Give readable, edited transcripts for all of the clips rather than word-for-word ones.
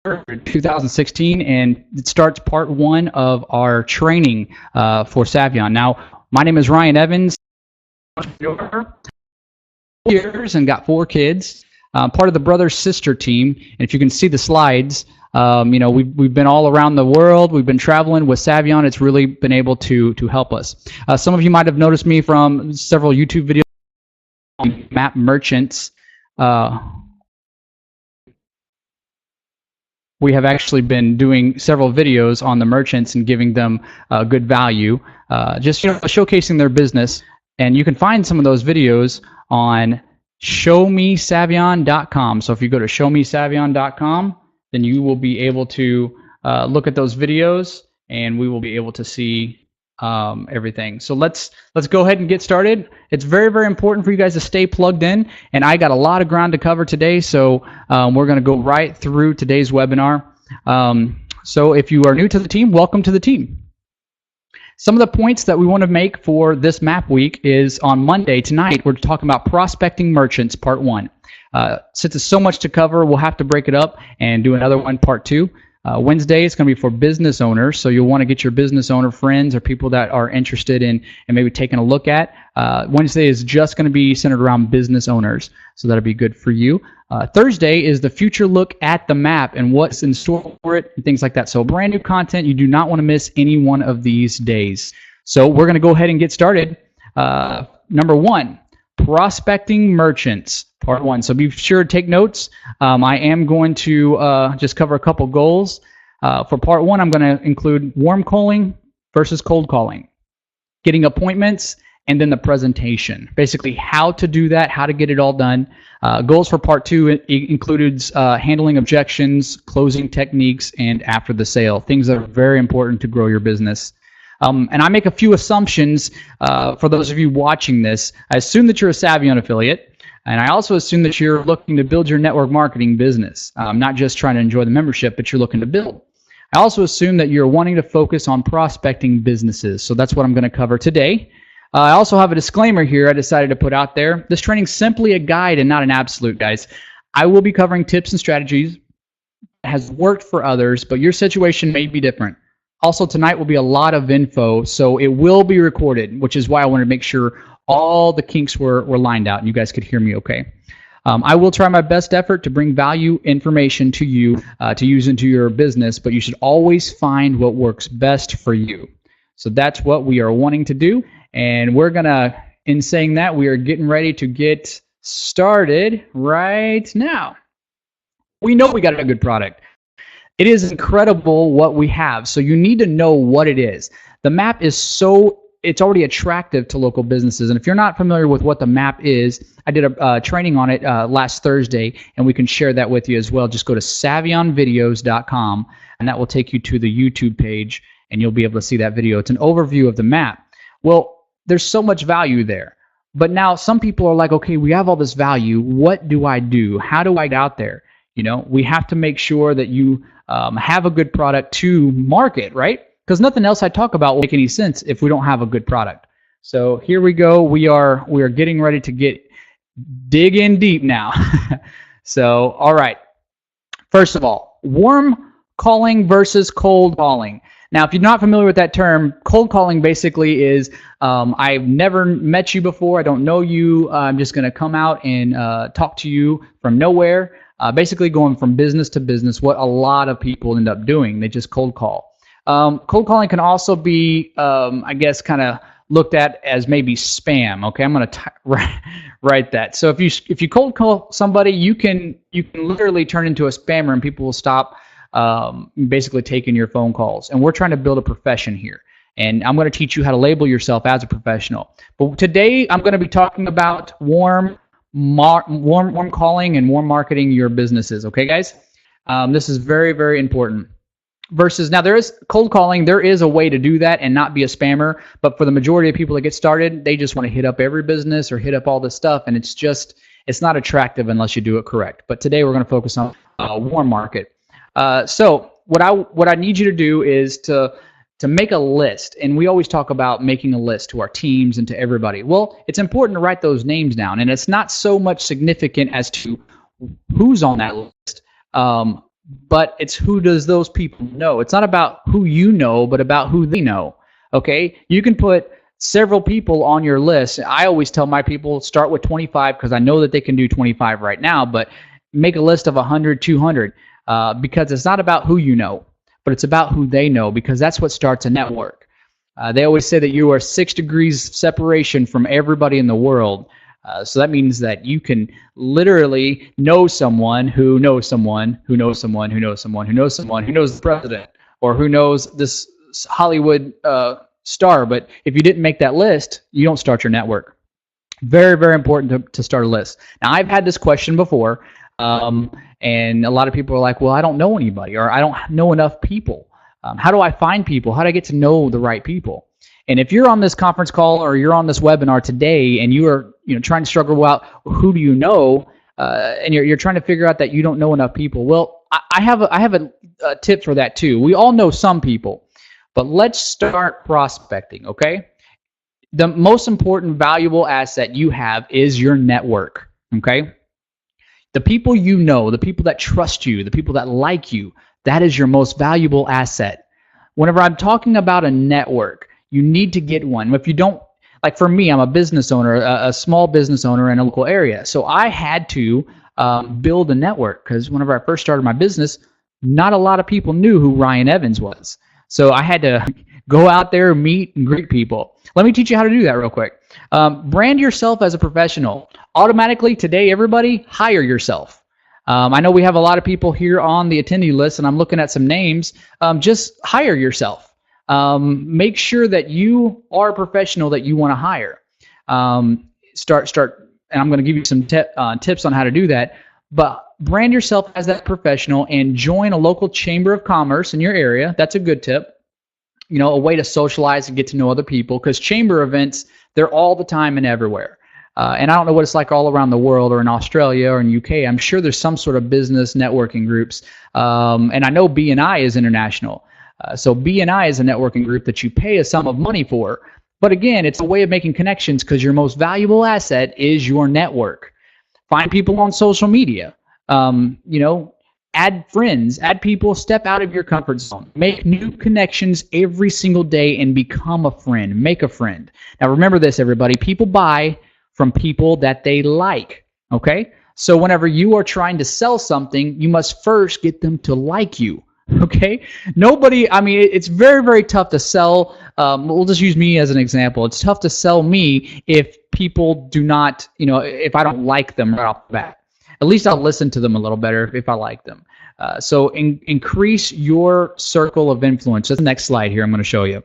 2016, and it starts part 1 of our training for Saivian. Now, my name is Ryan Evans. Years and got 4 kids. Part of the brother-sister team. And if you can see the slides, you know, we've been all around the world. We've been traveling with Saivian. It's really been able to help us. Some of you might have noticed me from several YouTube videos on map merchants. We have actually been doing several videos on the merchants and giving them good value, just showcasing their business. And you can find some of those videos on showmesaivian.com. So if you go to showmesaivian.com, then you will be able to look at those videos, and we will be able to see everything. So let's go ahead and get started. It's very, very important for you guys to stay plugged in, and I got a lot of ground to cover today, so we're going to go right through today's webinar. So if you are new to the team, welcome to the team. Some of the points that we want to make for this map week is on Monday, tonight, we're talking about prospecting merchants, part 1. Since there's so much to cover, we'll have to break it up and do another one, part 2. Wednesday is going to be for business owners, so you'll want to get your business owner friends or people that are interested in and maybe taking a look at. Wednesday is just going to be centered around business owners, so that'll be good for you. Thursday is the future look at the map and what's in store for it and things like that. So brand new content. You do not want to miss any one of these days. So we're going to go ahead and get started. Number 1, prospecting merchants, part 1. So be sure to take notes. I am going to just cover a couple goals. For part 1, I'm going to include warm calling versus cold calling, getting appointments, and then the presentation. Basically, how to do that, how to get it all done. Goals for part 2 includes handling objections, closing techniques, and after the sale. Things that are very important to grow your business. And I make a few assumptions for those of you watching this. I assume that you're a Saivian affiliate, and I also assume that you're looking to build your network marketing business, not just trying to enjoy the membership, but you're looking to build. I also assume that you're wanting to focus on prospecting businesses, so that's what I'm going to cover today. I also have a disclaimer here I decided to put out there. This training is simply a guide and not an absolute, guys. I will be covering tips and strategies that has worked for others, but your situation may be different. Also, tonight will be a lot of info, so it will be recorded, which is why I wanted to make sure all the kinks were lined out and you guys could hear me okay. I will try my best effort to bring value information to you to use into your business, but you should always find what works best for you. So that's what we are wanting to do, and we're going to, in saying that, we are getting ready to get started right now. We know we got a good product. It is incredible what we have, so you need to know what it is. The map is it's already attractive to local businesses, and if you're not familiar with what the map is, I did a training on it last Thursday, and we can share that with you as well. Just go to SaivianVideos.com, and that will take you to the YouTube page, and you'll be able to see that video. It's an overview of the map. Well, there's so much value there, but now some people are like, okay, we have all this value. What do I do? How do I get out there? You know, we have to make sure that you have a good product to market, right? Because nothing else I talk about will make any sense if we don't have a good product. So here we go. We are getting ready to dig in deep now. So, all right. First of all, warm calling versus cold calling. Now, if you're not familiar with that term, cold calling basically is I've never met you before. I don't know you. I'm just going to come out and talk to you from nowhere. Basically going from business to business, what a lot of people end up doing. They just cold call. Cold calling can also be, I guess, kind of looked at as maybe spam. Okay, I'm going to write that. So if you cold call somebody, you can literally turn into a spammer, and people will stop basically taking your phone calls. And we're trying to build a profession here, and I'm going to teach you how to label yourself as a professional. But today I'm going to be talking about warm calling and warm marketing your businesses. Okay, guys? This is very, very important. Versus, now there is cold calling. There is a way to do that and not be a spammer. But for the majority of people that get started, they just want to hit up every business or hit up all this stuff, and it's not attractive unless you do it correct. But today we're going to focus on warm market. So what I need you to do is to make a list, and we always talk about making a list to our teams and to everybody. Well, it's important to write those names down, and it's not so much significant as to who's on that list. but it's who does those people know. It's not about who you know, but about who they know. Okay? You can put several people on your list. I always tell my people start with 25 because I know that they can do 25 right now, but make a list of 100, 200 because it's not about who you know, but it's about who they know because that's what starts a network. They always say that you are 6 degrees separation from everybody in the world. So that means that you can literally know someone who knows someone who knows someone who knows someone who knows someone who knows the president or who knows this Hollywood star. But if you didn't make that list, you don't start your network. Very, very important to start a list. Now, I've had this question before, and a lot of people are like, well, I don't know anybody or I don't know enough people. How do I find people? How do I get to know the right people? And if you're on this conference call or you're on this webinar today and you are trying to struggle out who do you know, and you're trying to figure out that you don't know enough people, well, I have a tip for that too. We all know some people, but let's start prospecting, okay? The most important valuable asset you have is your network, okay? The people you know, the people that trust you, the people that like you, that is your most valuable asset. Whenever I'm talking about a network, you need to get one. If you don't, like for me, I'm a business owner, a small business owner in a local area. So I had to build a network because whenever I first started my business, not a lot of people knew who Ryan Evans was. So I had to go out there, meet, and greet people. Let me teach you how to do that real quick. Brand yourself as a professional. Automatically today, everybody, hire yourself. I know we have a lot of people here on the attendee list, and I'm looking at some names. Just hire yourself. Make sure that you are a professional that you want to hire. Start, and I'm going to give you some tips on how to do that. But brand yourself as that professional and join a local chamber of commerce in your area. That's a good tip. A way to socialize and get to know other people because chamber events, they're all the time and everywhere. And I don't know what it's like all around the world or in Australia or in UK. I'm sure there's some sort of business networking groups. And I know BNI is international. So BNI is a networking group that you pay a sum of money for. But again, it's a way of making connections because your most valuable asset is your network. Find people on social media. Add friends, add people, step out of your comfort zone. Make new connections every single day and become a friend. Make a friend. Now remember this, everybody. People buy from people that they like, okay? So whenever you are trying to sell something, you must first get them to like you, okay? It's very, very tough to sell. We'll just use me as an example. It's tough to sell me if people do not, if I don't like them right off the bat. At least I'll listen to them a little better if I like them. So increase your circle of influence. That's the next slide here I'm going to show you.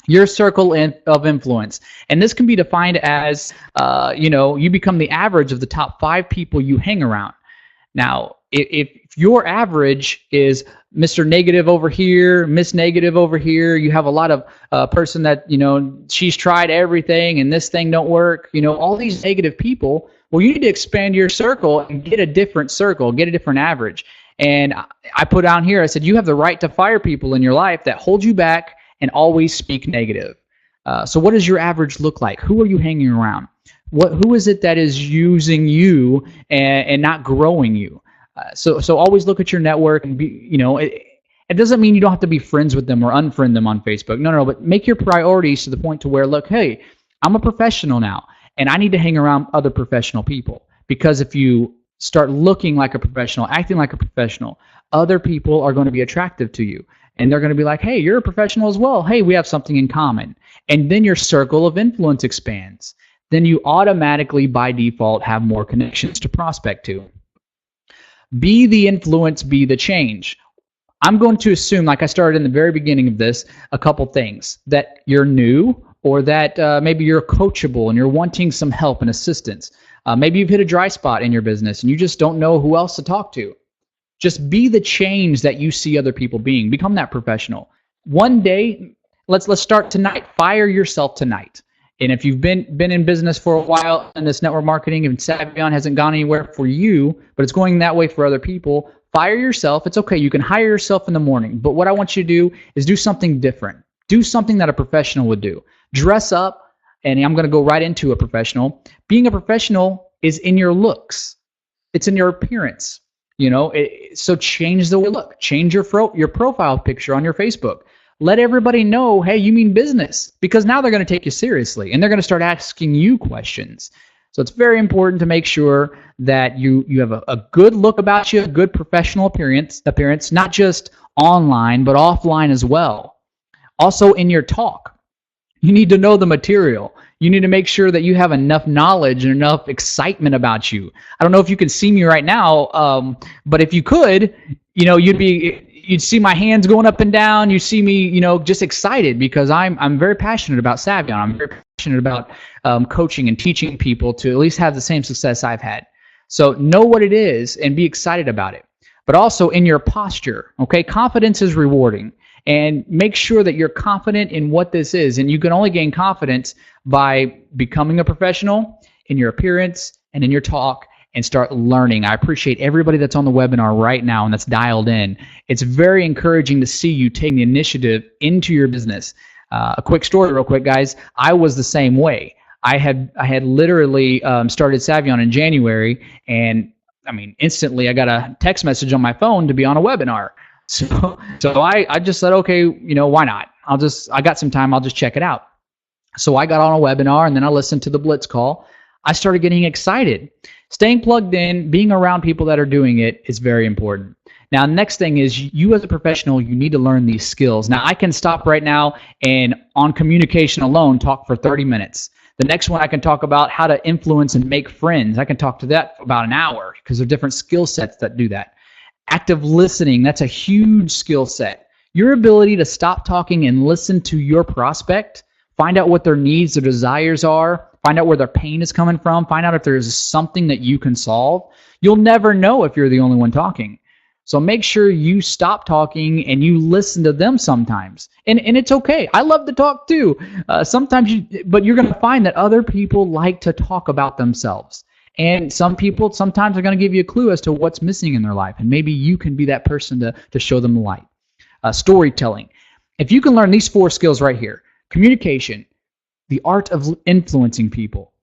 Your circle of influence. And this can be defined as, you become the average of the top 5 people you hang around. Now, if your average is Mr. Negative over here, Miss Negative over here, you have a lot of person that, she's tried everything and this thing don't work, all these negative people, well, you need to expand your circle and get a different circle, get a different average. And I put down here, I said, you have the right to fire people in your life that hold you back and always speak negative. So what does your average look like? Who are you hanging around? Who is it that is using you and not growing you? So always look at your network and be, it doesn't mean you don't have to be friends with them or unfriend them on Facebook. No, but make your priorities to the point to where, look, hey, I'm a professional now. And I need to hang around other professional people because if you start looking like a professional, acting like a professional, other people are going to be attractive to you. And they're going to be like, hey, you're a professional as well. Hey, we have something in common. And then your circle of influence expands. Then you automatically, by default, have more connections to prospect to. Be the influence, be the change. I'm going to assume, like I started in the very beginning of this, a couple things. That you're new, or that maybe you're coachable and you're wanting some help and assistance. Maybe you've hit a dry spot in your business and you just don't know who else to talk to. Just be the change that you see other people being. Become that professional. One day, let's start tonight. Fire yourself tonight. And if you've been in business for a while in this network marketing and Saivian hasn't gone anywhere for you, but it's going that way for other people, fire yourself. It's okay. You can hire yourself in the morning. But what I want you to do is do something different. Do something that a professional would do. Dress up, and I'm going to go right into a professional. Being a professional is in your looks. It's in your appearance. So change the way you look. Change your profile picture on your Facebook. Let everybody know, hey, you mean business, because now they're going to take you seriously and they're going to start asking you questions. So it's very important to make sure that you have a good look about you, a good professional appearance, not just online, but offline as well. Also in your talk, you need to know the material. You need to make sure that you have enough knowledge and enough excitement about you. I don't know if you can see me right now, but if you could, you'd see my hands going up and down. You see me, just excited because I'm very passionate about Saivian. I'm very passionate about coaching and teaching people to at least have the same success I've had. So know what it is and be excited about it. But also in your posture, okay? Confidence is rewarding. And make sure that you're confident in what this is. And you can only gain confidence by becoming a professional in your appearance and in your talk, and start learning. I appreciate everybody that's on the webinar right now and that's dialed in. It's very encouraging to see you taking the initiative into your business. A quick story real quick, guys. I was the same way. I had literally started Saivian in January, and instantly I got a text message on my phone to be on a webinar. So I just said, okay, why not? I got some time, I'll just check it out. So I got on a webinar, and then I listened to the Blitz call. I started getting excited. Staying plugged in, being around people that are doing it is very important. Now, next thing is, you as a professional, you need to learn these skills. Now, I can stop right now and on communication alone talk for 30 minutes. The next one, I can talk about how to influence and make friends. I can talk to that for about an hour because there are different skill sets that do that. Active listening, that's a huge skill set. Your ability to stop talking and listen to your prospect, find out what their needs, their desires are, find out where their pain is coming from, find out if there's something that you can solve. You'll never know if you're the only one talking. So make sure you stop talking and you listen to them sometimes. And it's okay. I love to talk too. But you're going to find that other people like to talk about themselves. And some people sometimes are going to give you a clue as to what's missing in their life. And maybe you can be that person to show them the light. Storytelling. If you can learn these 4 skills right here: communication, the art of influencing people,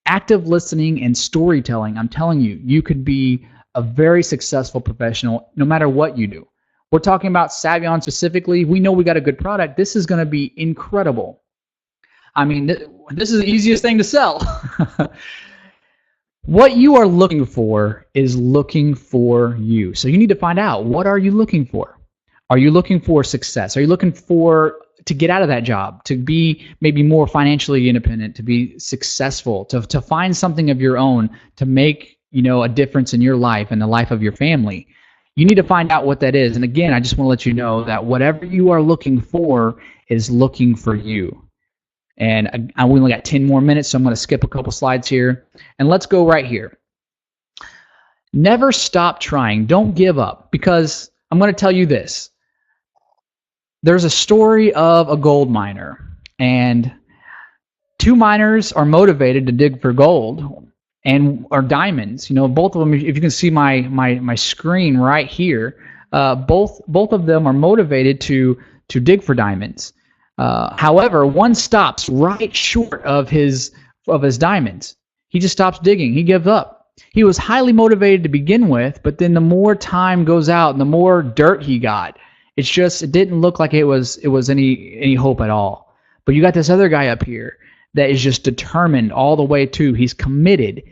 active listening, and storytelling, I'm telling you, you could be a very successful professional no matter what you do. We're talking about Saivian specifically. We know we got a good product. This is going to be incredible. This is the easiest thing to sell. What you are looking for is looking for you. So you need to find out, what are you looking for? Are you looking for success? Are you looking to get out of that job, to be maybe more financially independent, to be successful, to find something of your own, to make a difference in your life and the life of your family? You need to find out what that is. And again, I just want to let you know that whatever you are looking for is looking for you. And I only got 10 more minutes, so I'm going to skip a couple slides here. And let's go right here. Never stop trying. Don't give up, because I'm going to tell you this. There's a story of a gold miner, and 2 miners are motivated to dig for gold or diamonds. Both of them, if you can see my screen right here, both of them are motivated to dig for diamonds. However, one stops right short of his diamonds. He just stops digging. He gives up. He was highly motivated to begin with, but then the more time goes out and the more dirt he got, it didn't look like it was any hope at all. But you got this other guy up here that is just determined all the way to. He's committed.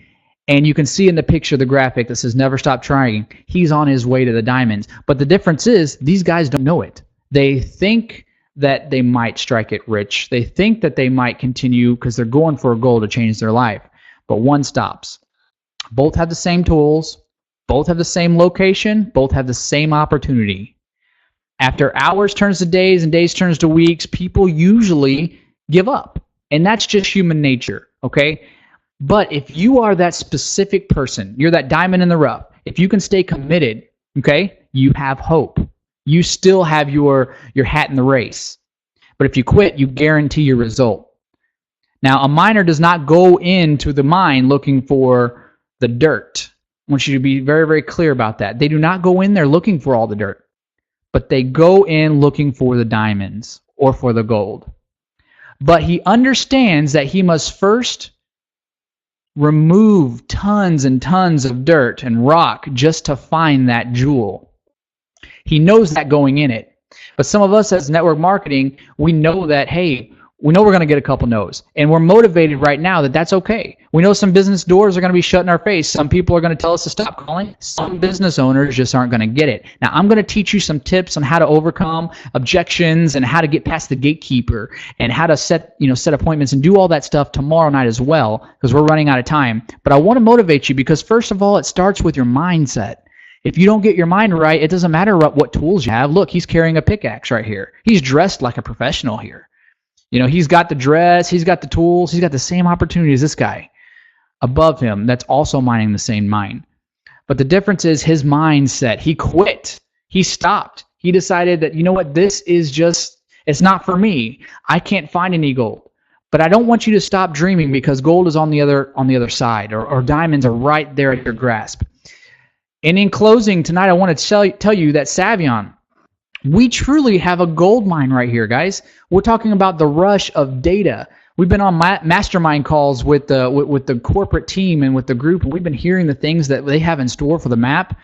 And you can see in the picture, the graphic that says never stop trying. He's on his way to the diamonds. But the difference is, these guys don't know it. They think that they might strike it rich. They think that they might continue because they're going for a goal to change their life. But one stops. Both have the same tools. Both have the same location. Both have the same opportunity. After hours turns to days and days turns to weeks, people usually give up. And that's just human nature, okay? But if you are that specific person, you're that diamond in the rough, if you can stay committed, okay, you have hope. You still have your hat in the race. But if you quit, you guarantee your result. Now, a miner does not go into the mine looking for the dirt. I want you to be very, very clear about that. They do not go in there looking for all the dirt, but they go in looking for the diamonds or for the gold. But he understands that he must first remove tons and tons of dirt and rock just to find that jewel. He knows that going in it. But some of us as network marketing, we know that, hey, we know we're going to get a couple no's. And we're motivated right now that that's okay. We know some business doors are going to be shut in our face. Some people are going to tell us to stop calling. Some business owners just aren't going to get it. Now, I'm going to teach you some tips on how to overcome objections and how to get past the gatekeeper and how to set appointments and do all that stuff tomorrow night as well, because we're running out of time. But I want to motivate you because, first of all, it starts with your mindset. If you don't get your mind right, it doesn't matter what tools you have. Look, he's carrying a pickaxe right here. He's dressed like a professional here. He's got the dress, he's got the tools, he's got the same opportunity as this guy above him that's also mining the same mine. But the difference is his mindset. He quit. He stopped. He decided that, you know what, this is just, it's not for me. I can't find any gold. But I don't want you to stop dreaming because gold is on the other side, or diamonds are right there at your grasp. And in closing tonight, I want to tell you that Saivian, we truly have a gold mine right here, guys. We're talking about the rush of data. We've been on mastermind calls with the corporate team and with the group. We've been hearing the things that they have in store for the map.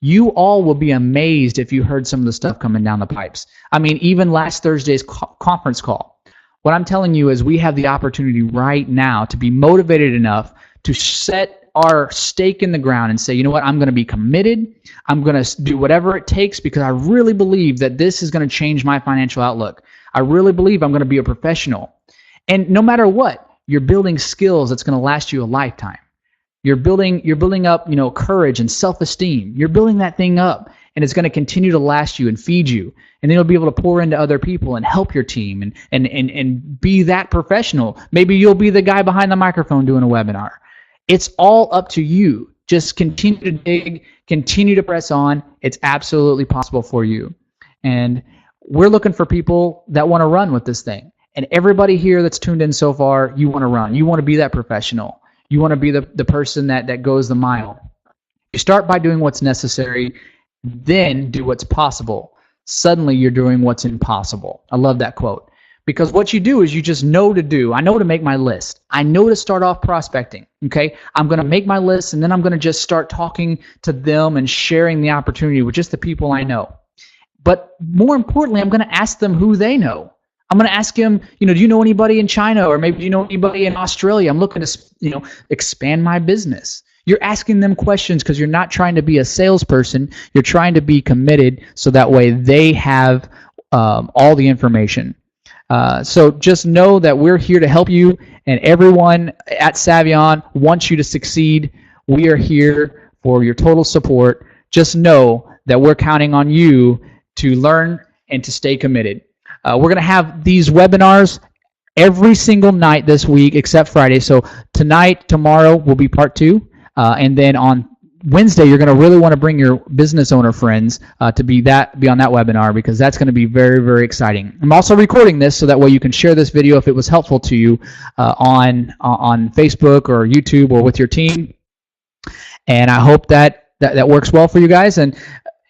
You all will be amazed if you heard some of the stuff coming down the pipes. I mean, even last Thursday's conference call. What I'm telling you is we have the opportunity right now to be motivated enough to set our stake in the ground and say, you know what, I'm going to be committed. I'm going to do whatever it takes because I really believe that this is going to change my financial outlook. I really believe I'm going to be a professional. And no matter what, you're building skills that's going to last you a lifetime. You're building up, courage and self-esteem. You're building that thing up, and it's going to continue to last you and feed you. And then you'll be able to pour into other people and help your team and be that professional. Maybe you'll be the guy behind the microphone doing a webinar. It's all up to you. Just continue to dig, continue to press on. It's absolutely possible for you. And we're looking for people that want to run with this thing. And everybody here that's tuned in so far, you want to run. You want to be that professional. You want to be the person that goes the mile. You start by doing what's necessary, then do what's possible. Suddenly you're doing what's impossible. I love that quote. Because what you do is you just know to do. I know to make my list. I know to start off prospecting. Okay, I'm going to make my list, and then I'm going to just start talking to them and sharing the opportunity with just the people I know. But more importantly, I'm going to ask them who they know. I'm going to ask them, do you know anybody in China, or maybe do you know anybody in Australia? I'm looking to, expand my business. You're asking them questions because you're not trying to be a salesperson. You're trying to be committed so that way they have all the information. So just know that we're here to help you, and everyone at Saivian wants you to succeed. We are here for your total support. Just know that we're counting on you to learn and to stay committed. We're going to have these webinars every single night this week except Friday. So tonight, tomorrow will be part 2, and then on Wednesday, you're going to really want to bring your business owner friends to be on that webinar, because that's going to be very, very exciting. I'm also recording this so that way you can share this video if it was helpful to you on Facebook or YouTube or with your team. And I hope that works well for you guys. And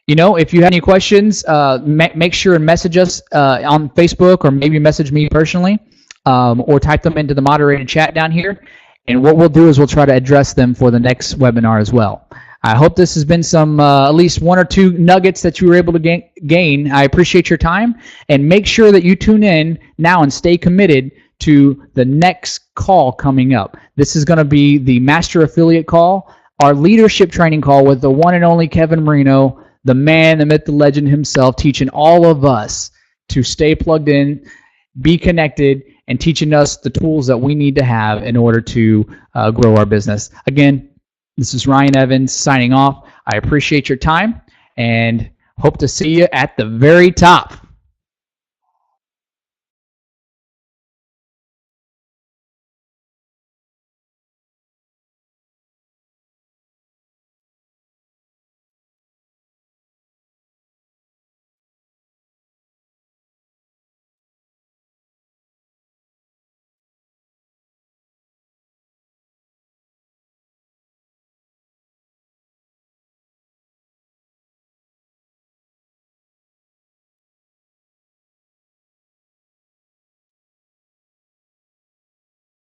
if you have any questions, make sure and message us on Facebook, or maybe message me personally, or type them into the moderated chat down here. And what we'll do is we'll try to address them for the next webinar as well. I hope this has been some at least 1 or 2 nuggets that you were able to gain. I appreciate your time, and make sure that you tune in now and stay committed to the next call coming up. This is going to be the Master Affiliate Call, our leadership training call with the one and only Kevin Marino, the man, the myth, the legend himself, teaching all of us to stay plugged in, be connected, and teaching us the tools that we need to have in order to grow our business. Again, this is Ryan Evans signing off. I appreciate your time and hope to see you at the very top.